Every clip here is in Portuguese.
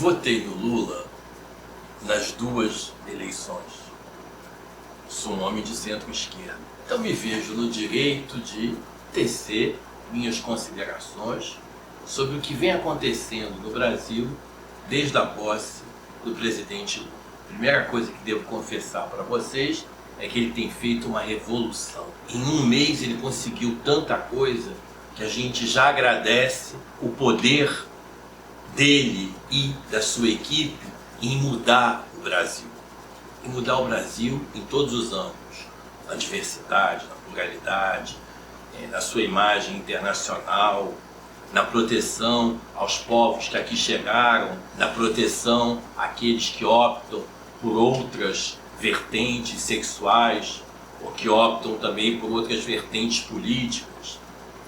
Votei no Lula nas duas eleições. Sou um homem de centro-esquerda. Então me vejo no direito de tecer minhas considerações sobre o que vem acontecendo no Brasil desde a posse do presidente Lula. A primeira coisa que devo confessar para vocês é que ele tem feito uma revolução. Em um mês ele conseguiu tanta coisa que a gente já agradece o poder dele e da sua equipe em mudar o Brasil. Em mudar o Brasil em todos os âmbitos, na diversidade, na pluralidade, na sua imagem internacional, na proteção aos povos que aqui chegaram, na proteção àqueles que optam por outras vertentes sexuais ou que optam também por outras vertentes políticas.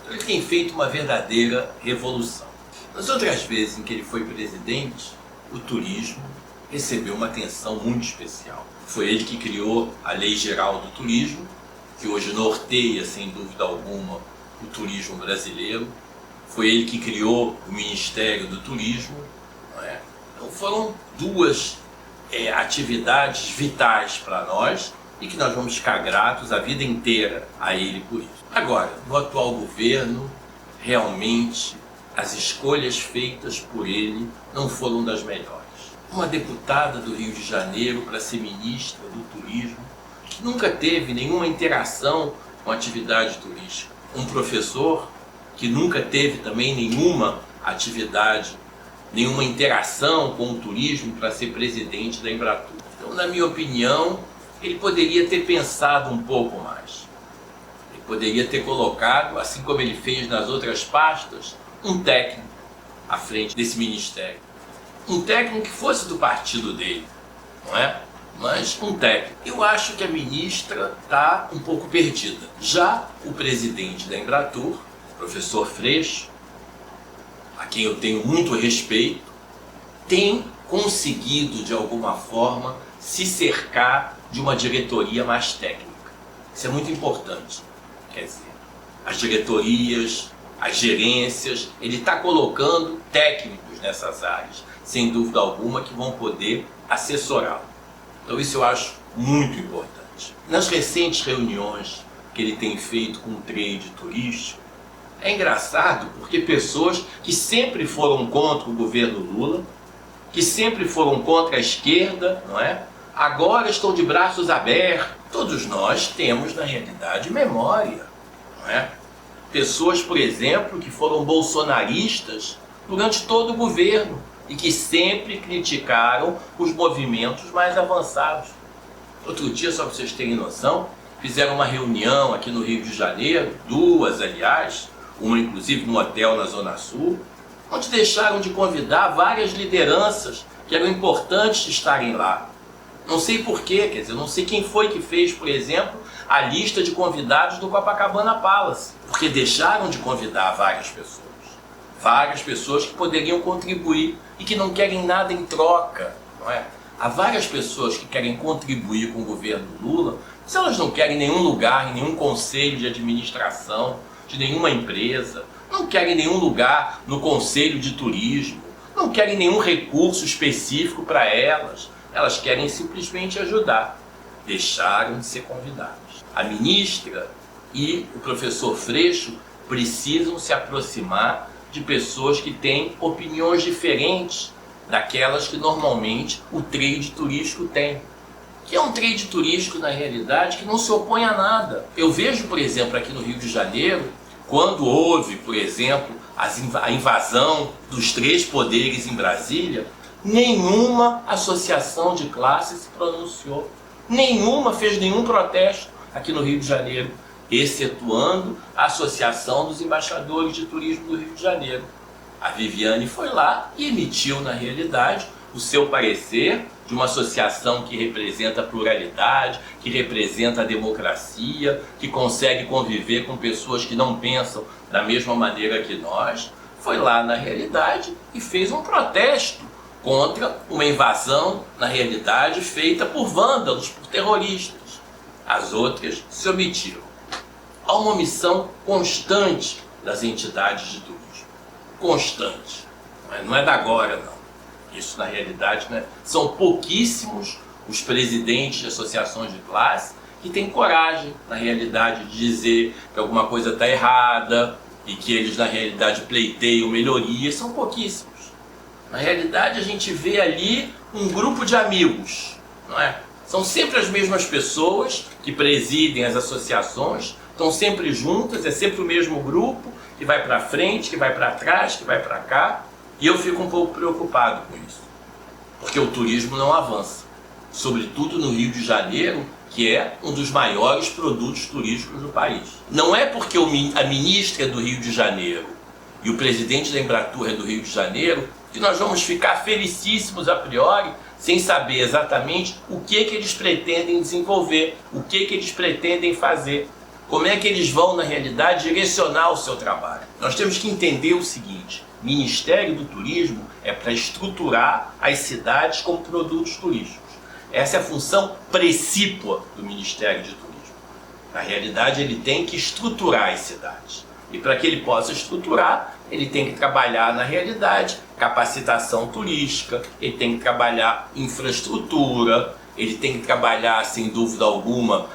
Então, ele tem feito uma verdadeira revolução. Nas outras vezes em que ele foi presidente, o turismo recebeu uma atenção muito especial. Foi ele que criou a Lei Geral do Turismo, que hoje norteia, sem dúvida alguma, o turismo brasileiro. Foi ele que criou o Ministério do Turismo. Não é? Então foram duas atividades vitais para nós e que nós vamos ficar gratos a vida inteira a ele por isso. Agora, no atual governo, realmente as escolhas feitas por ele não foram das melhores. Uma deputada do Rio de Janeiro para ser ministra do turismo, que nunca teve nenhuma interação com a atividade turística. Um professor que nunca teve também nenhuma atividade, nenhuma interação com o turismo para ser presidente da Embratur. Então, na minha opinião, ele poderia ter pensado um pouco mais. Ele poderia ter colocado, assim como ele fez nas outras pastas, um técnico à frente desse ministério. Um técnico que fosse do partido dele, não é? Mas um técnico. Eu acho que a ministra está um pouco perdida. Já o presidente da Embratur, professor Freixo, a quem eu tenho muito respeito, tem conseguido, de alguma forma, se cercar de uma diretoria mais técnica. Isso é muito importante. Quer dizer, as diretorias, as gerências, ele está colocando técnicos nessas áreas, sem dúvida alguma, que vão poder assessorá-lo. Então isso eu acho muito importante. Nas recentes reuniões que ele tem feito com o trade turístico, é engraçado porque pessoas que sempre foram contra o governo Lula, que sempre foram contra a esquerda, não é? Agora estão de braços abertos. Todos nós temos, na realidade, memória, não é? Pessoas, por exemplo, que foram bolsonaristas durante todo o governo e que sempre criticaram os movimentos mais avançados. Outro dia, só para vocês terem noção, fizeram uma reunião aqui no Rio de Janeiro, duas, aliás, uma inclusive no hotel na Zona Sul, onde deixaram de convidar várias lideranças que eram importantes estarem lá. Não sei porquê, quer dizer, não sei quem foi que fez, por exemplo, a lista de convidados do Copacabana Palace, porque deixaram de convidar várias pessoas que poderiam contribuir e que não querem nada em troca, não é? Há várias pessoas que querem contribuir com o governo Lula, mas elas não querem nenhum lugar, em nenhum conselho de administração de nenhuma empresa, não querem nenhum lugar no conselho de turismo, não querem nenhum recurso específico para elas, elas querem simplesmente ajudar. Deixaram de ser convidados. A ministra e o professor Freixo precisam se aproximar de pessoas que têm opiniões diferentes daquelas que normalmente o trade turístico tem. Que é um trade turístico, na realidade, que não se opõe a nada. Eu vejo, por exemplo, aqui no Rio de Janeiro, quando houve, por exemplo, a invasão dos 3 poderes em Brasília, nenhuma associação de classe se pronunciou. Nenhuma fez nenhum protesto aqui no Rio de Janeiro, excetuando a Associação dos Embaixadores de Turismo do Rio de Janeiro. A Viviane foi lá e emitiu, na realidade, o seu parecer de uma associação que representa a pluralidade, que representa a democracia, que consegue conviver com pessoas que não pensam da mesma maneira que nós. Foi lá, na realidade, e fez um protesto contra uma invasão, na realidade, feita por vândalos, por terroristas. As outras se omitiram. Há uma omissão constante das entidades de turismo. Constante. Não é da agora, não. Isso, na realidade, né, são pouquíssimos os presidentes de associações de classe que têm coragem, na realidade, de dizer que alguma coisa está errada e que eles, na realidade, pleiteiam melhorias. São pouquíssimos. Na realidade, a gente vê ali um grupo de amigos, não é? São sempre as mesmas pessoas que presidem as associações, estão sempre juntas, é sempre o mesmo grupo que vai para frente, que vai para trás, que vai para cá. E eu fico um pouco preocupado com isso, porque o turismo não avança, sobretudo no Rio de Janeiro, que é um dos maiores produtos turísticos do país. Não é porque a ministra é do Rio de Janeiro e o presidente da Embratur é do Rio de Janeiro que nós vamos ficar felicíssimos a priori, sem saber exatamente o que eles pretendem desenvolver, o que eles pretendem fazer, como é que eles vão, na realidade, direcionar o seu trabalho. Nós temos que entender o seguinte: Ministério do Turismo é para estruturar as cidades como produtos turísticos. Essa é a função precípua do Ministério de Turismo. Na realidade, ele tem que estruturar as cidades. E para que ele possa estruturar, ele tem que trabalhar, na realidade, capacitação turística, ele tem que trabalhar infraestrutura, ele tem que trabalhar, sem dúvida alguma,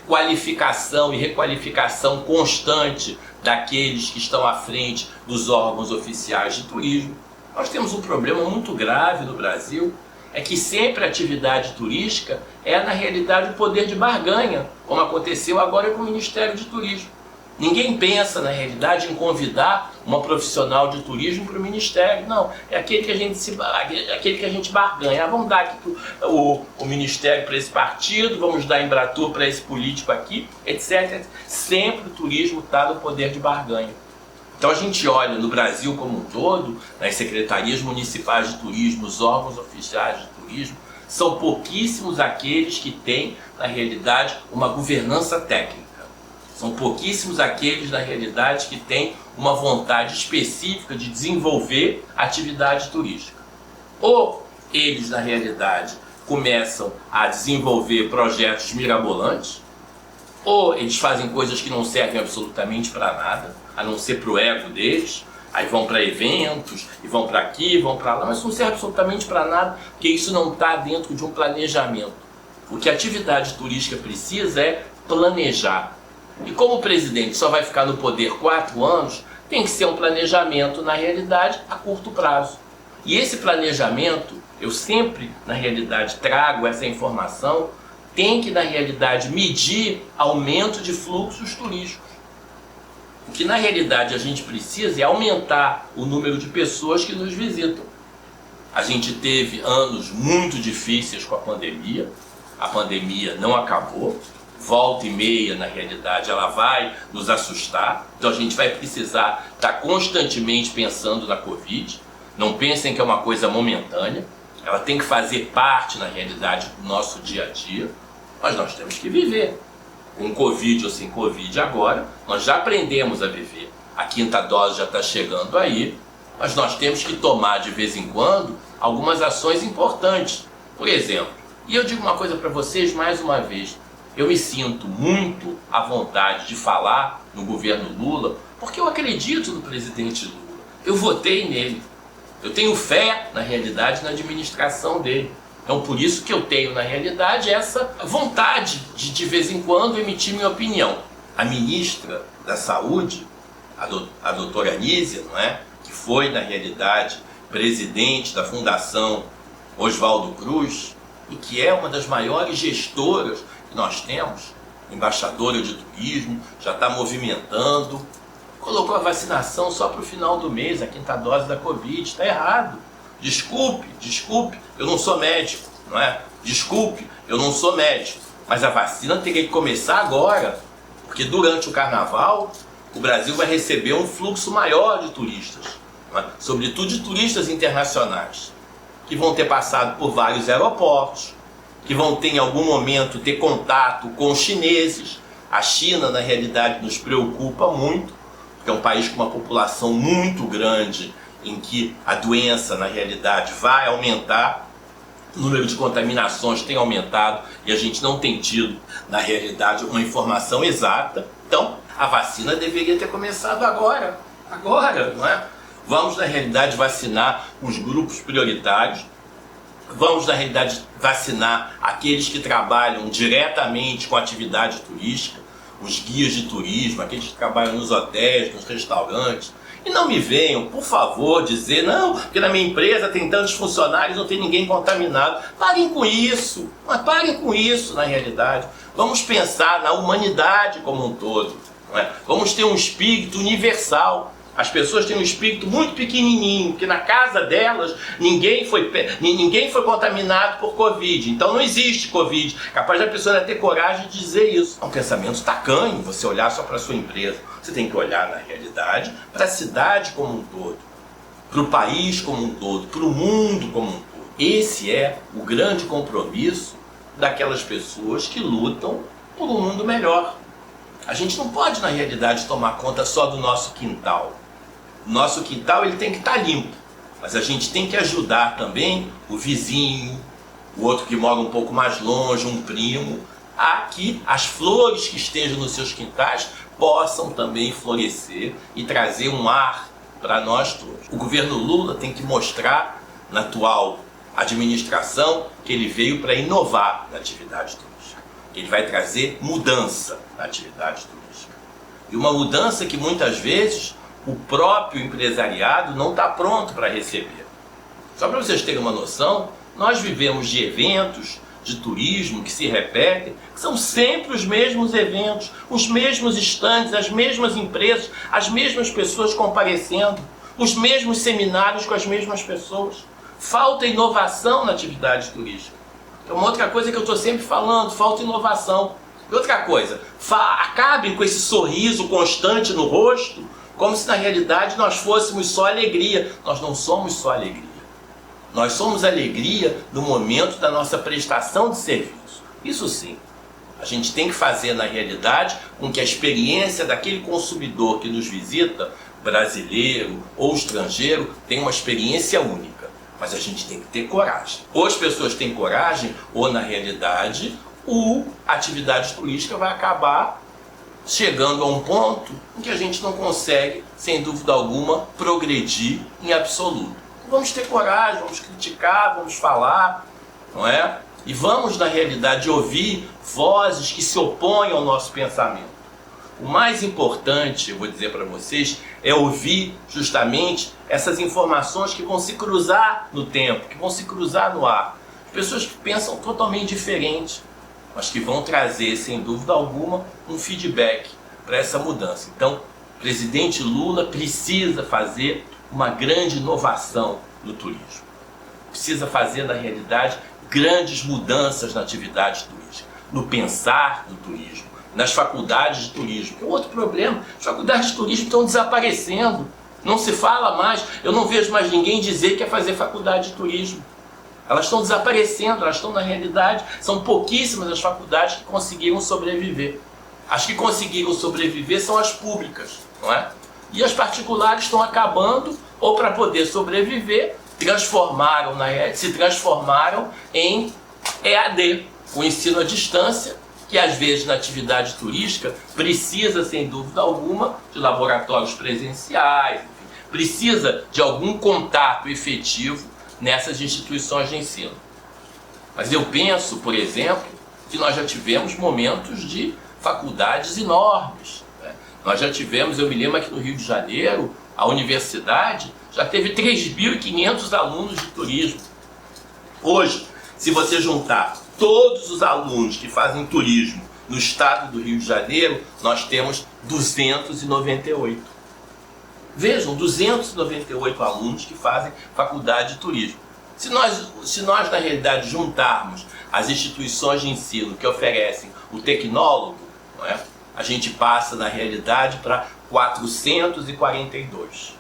qualificação e requalificação constante daqueles que estão à frente dos órgãos oficiais de turismo. Nós temos um problema muito grave no Brasil, é que sempre a atividade turística é, na realidade, o poder de barganha, como aconteceu agora com o Ministério de Turismo. Ninguém pensa, na realidade, em convidar uma profissional de turismo para o Ministério. Não, é aquele que a gente barganha. Vamos dar aqui o Ministério para esse partido, vamos dar a Embratur para esse político aqui, etc. Sempre o turismo está no poder de barganha. Então a gente olha no Brasil como um todo, nas secretarias municipais de turismo, os órgãos oficiais de turismo, são pouquíssimos aqueles que têm, na realidade, uma governança técnica. São pouquíssimos aqueles, na realidade, que têm uma vontade específica de desenvolver atividade turística. Ou eles, na realidade, começam a desenvolver projetos mirabolantes, ou eles fazem coisas que não servem absolutamente para nada, a não ser para o ego deles, aí vão para eventos, e vão para aqui, vão para lá, mas não serve absolutamente para nada, porque isso não está dentro de um planejamento. O que a atividade turística precisa é planejar. E como o presidente só vai ficar no poder 4 anos, tem que ser um planejamento, na realidade, a curto prazo. E esse planejamento, eu sempre, na realidade, trago essa informação, tem que, na realidade, medir aumento de fluxos turísticos. O que, na realidade, a gente precisa é aumentar o número de pessoas que nos visitam. A gente teve anos muito difíceis com a pandemia não acabou. Volta e meia, na realidade, ela vai nos assustar. Então a gente vai precisar estar constantemente pensando na Covid. Não pensem que é uma coisa momentânea. Ela tem que fazer parte, na realidade, do nosso dia a dia. Mas nós temos que viver. Com Covid ou sem Covid agora, nós já aprendemos a viver. A 5ª dose já está chegando aí. Mas nós temos que tomar, de vez em quando, algumas ações importantes. Por exemplo, e eu digo uma coisa para vocês mais uma vez, eu me sinto muito à vontade de falar no governo Lula, porque eu acredito no presidente Lula. Eu votei nele. Eu tenho fé, na realidade, na administração dele. Então, por isso que eu tenho, na realidade, essa vontade de vez em quando, emitir minha opinião. A ministra da Saúde, a doutora Anísia, não é? Que foi, na realidade, presidente da Fundação Oswaldo Cruz, e que é uma das maiores gestoras que nós temos, embaixadora de turismo, já está movimentando, colocou a vacinação só para o final do mês, a 5ª dose da Covid. Está errado. Desculpe, eu não sou médico, não é? Desculpe, eu não sou médico, mas a vacina teria que começar agora, porque durante o carnaval o Brasil vai receber um fluxo maior de turistas, não é? Sobretudo de turistas internacionais, que vão ter passado por vários aeroportos, que vão ter em algum momento ter contato com os chineses. A China, na realidade, nos preocupa muito, porque é um país com uma população muito grande, em que a doença, na realidade, vai aumentar, o número de contaminações tem aumentado e a gente não tem tido, na realidade, uma informação exata. Então, a vacina deveria ter começado agora, não é? Vamos, na realidade, vacinar os grupos prioritários. Vamos, na realidade, vacinar aqueles que trabalham diretamente com atividade turística, os guias de turismo, aqueles que trabalham nos hotéis, nos restaurantes. E não me venham, por favor, dizer, não, porque na minha empresa tem tantos funcionários, não tem ninguém contaminado. Parem com isso, mas parem com isso, na realidade. Vamos pensar na humanidade como um todo. Não é? Vamos ter um espírito universal. As pessoas têm um espírito muito pequenininho, que na casa delas ninguém foi contaminado por Covid. Então não existe Covid. Capaz da pessoa ter coragem de dizer isso. É um pensamento tacanho você olhar só para a sua empresa. Você tem que olhar na realidade para a cidade como um todo, para o país como um todo, para o mundo como um todo. Esse é o grande compromisso daquelas pessoas que lutam por um mundo melhor. A gente não pode, na realidade, tomar conta só do nosso quintal. O nosso quintal ele tem que estar limpo, mas a gente tem que ajudar também o vizinho, o outro que mora um pouco mais longe, um primo, a que as flores que estejam nos seus quintais possam também florescer e trazer um ar para nós todos. O governo Lula tem que mostrar na atual administração que ele veio para inovar na atividade turística. Ele vai trazer mudança na atividade turística. E uma mudança que muitas vezes o próprio empresariado não está pronto para receber. Só para vocês terem uma noção, nós vivemos de eventos de turismo que se repetem, que são sempre os mesmos eventos, os mesmos estandes, as mesmas empresas, as mesmas pessoas comparecendo, os mesmos seminários com as mesmas pessoas. Falta inovação na atividade turística. É uma outra coisa que eu estou sempre falando, falta inovação. E outra coisa, acabem com esse sorriso constante no rosto, como se na realidade nós fôssemos só alegria. Nós não somos só alegria. Nós somos alegria no momento da nossa prestação de serviço. Isso sim. A gente tem que fazer na realidade com que a experiência daquele consumidor que nos visita, brasileiro ou estrangeiro, tenha uma experiência única. Mas a gente tem que ter coragem. Ou as pessoas têm coragem, ou na realidade a atividade turística vai acabar chegando a um ponto em que a gente não consegue, sem dúvida alguma, progredir em absoluto. Vamos ter coragem, vamos criticar, vamos falar, não é? E vamos, na realidade, ouvir vozes que se opõem ao nosso pensamento. O mais importante, eu vou dizer para vocês, é ouvir justamente essas informações que vão se cruzar no tempo, que vão se cruzar no ar. Pessoas que pensam totalmente diferente, mas que vão trazer, sem dúvida alguma, um feedback para essa mudança. Então, o presidente Lula precisa fazer uma grande inovação no turismo. Precisa fazer, na realidade, grandes mudanças na atividade turística, no pensar do turismo, nas faculdades de turismo. Que é outro problema, as faculdades de turismo estão desaparecendo, não se fala mais, eu não vejo mais ninguém dizer que quer fazer faculdade de turismo. Elas estão desaparecendo, elas estão na realidade, são pouquíssimas as faculdades que conseguiram sobreviver. As que conseguiram sobreviver são as públicas, não é? E as particulares estão acabando, ou para poder sobreviver, se transformaram em EAD, o ensino à distância, que às vezes na atividade turística precisa, sem dúvida alguma, de laboratórios presenciais, enfim, precisa de algum contato efetivo nessas instituições de ensino. Mas eu penso, por exemplo, que nós já tivemos momentos de faculdades enormes, né? Nós já tivemos, eu me lembro aqui no Rio de Janeiro, a universidade já teve 3.500 alunos de turismo. Hoje, se você juntar todos os alunos que fazem turismo no estado do Rio de Janeiro, nós temos 298. Vejam, 298 alunos que fazem faculdade de turismo. Se nós na realidade juntarmos as instituições de ensino que oferecem o tecnólogo, não é? A gente passa na realidade para 442.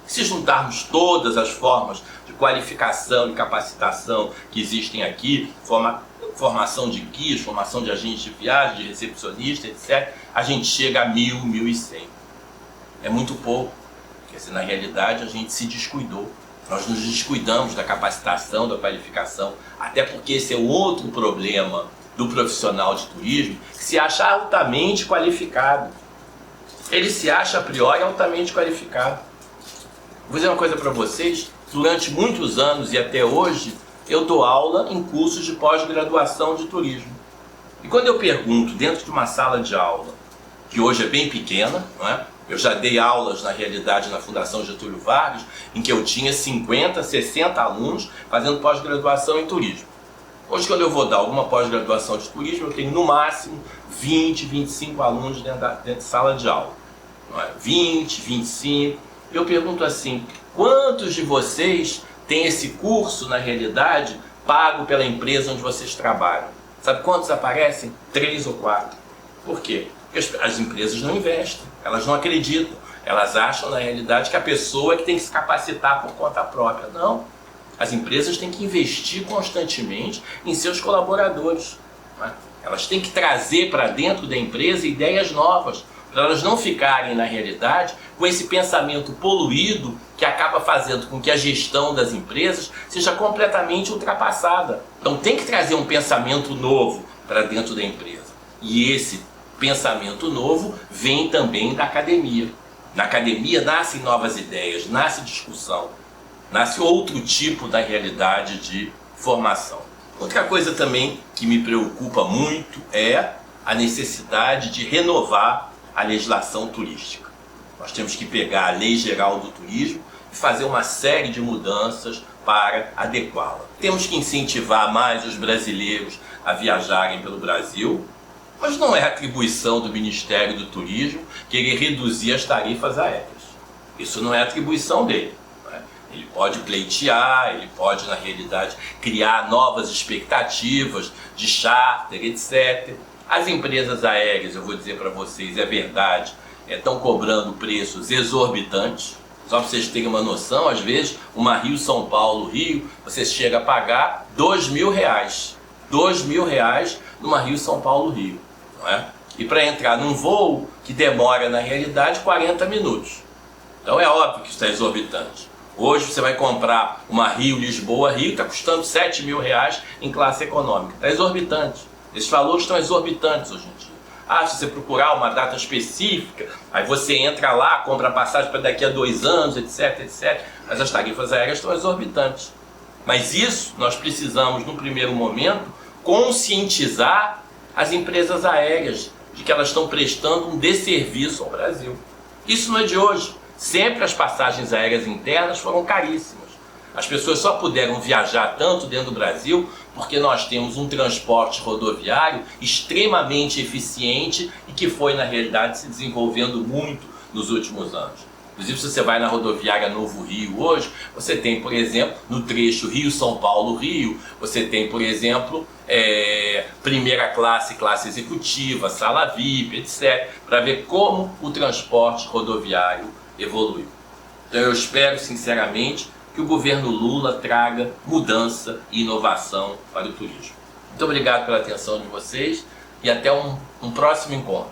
Se juntarmos todas as formas de qualificação e capacitação que existem aqui, formação de guias, formação de agentes de viagem, de recepcionista, etc., a gente chega a 1.000, 1.100. É muito pouco, porque na realidade a gente se descuidou. Nós nos descuidamos da capacitação, da qualificação, até porque esse é outro problema do profissional de turismo, que se acha altamente qualificado. Ele se acha a priori altamente qualificado. Vou dizer uma coisa para vocês, durante muitos anos e até hoje, eu dou aula em cursos de pós-graduação de turismo. E quando eu pergunto dentro de uma sala de aula, que hoje é bem pequena, não é? Eu já dei aulas, na realidade, na Fundação Getúlio Vargas, em que eu tinha 50, 60 alunos fazendo pós-graduação em turismo. Hoje, quando eu vou dar alguma pós-graduação de turismo, eu tenho no máximo 20, 25 alunos dentro de sala de aula. Não é? 20, 25. Eu pergunto assim, quantos de vocês têm esse curso, na realidade, pago pela empresa onde vocês trabalham? Sabe quantos aparecem? 3 ou 4. Por quê? Porque as empresas não investem, elas não acreditam. Elas acham, na realidade, que a pessoa é que tem que se capacitar por conta própria. Não. As empresas têm que investir constantemente em seus colaboradores. Né? Elas têm que trazer para dentro da empresa ideias novas, para elas não ficarem, na realidade, com esse pensamento poluído que acaba fazendo com que a gestão das empresas seja completamente ultrapassada. Então tem que trazer um pensamento novo para dentro da empresa. E esse pensamento novo vem também da academia. Na academia nascem novas ideias, nasce discussão, nasce outro tipo da realidade de formação. Outra coisa também que me preocupa muito é a necessidade de renovar a legislação turística. Nós temos que pegar a Lei Geral do Turismo e fazer uma série de mudanças para adequá-la. Temos que incentivar mais os brasileiros a viajarem pelo Brasil, mas não é atribuição do Ministério do Turismo querer reduzir as tarifas aéreas. Isso não é atribuição dele. Ele pode pleitear, ele pode, na realidade, criar novas expectativas de charter, etc. As empresas aéreas, eu vou dizer para vocês, é verdade, estão cobrando preços exorbitantes. Só para vocês terem uma noção, às vezes, uma Rio-São Paulo-Rio, você chega a pagar R$2.000. R$2.000 numa Rio-São Paulo-Rio. Não é? E para entrar num voo que demora, na realidade, 40 minutos. Então é óbvio que isso é exorbitante. Hoje você vai comprar uma Rio-Lisboa-Rio, está custando R$7.000 em classe econômica. Está exorbitante. Esses valores estão exorbitantes hoje em dia. Se você procurar uma data específica, aí você entra lá, compra passagem para daqui a 2 anos, etc, etc. Mas as tarifas aéreas estão exorbitantes. Mas isso nós precisamos, no primeiro momento, conscientizar as empresas aéreas de que elas estão prestando um desserviço ao Brasil. Isso não é de hoje. Sempre as passagens aéreas internas foram caríssimas. As pessoas só puderam viajar tanto dentro do Brasil porque nós temos um transporte rodoviário extremamente eficiente e que foi, na realidade, se desenvolvendo muito nos últimos anos. Inclusive, se você vai na rodoviária Novo Rio hoje, você tem, por exemplo, no trecho Rio-São Paulo-Rio, você tem, por exemplo, primeira classe, classe executiva, sala VIP, etc., para ver como o transporte rodoviário evoluiu. Então eu espero, sinceramente, que o governo Lula traga mudança e inovação para o turismo. Muito obrigado pela atenção de vocês e até um próximo encontro.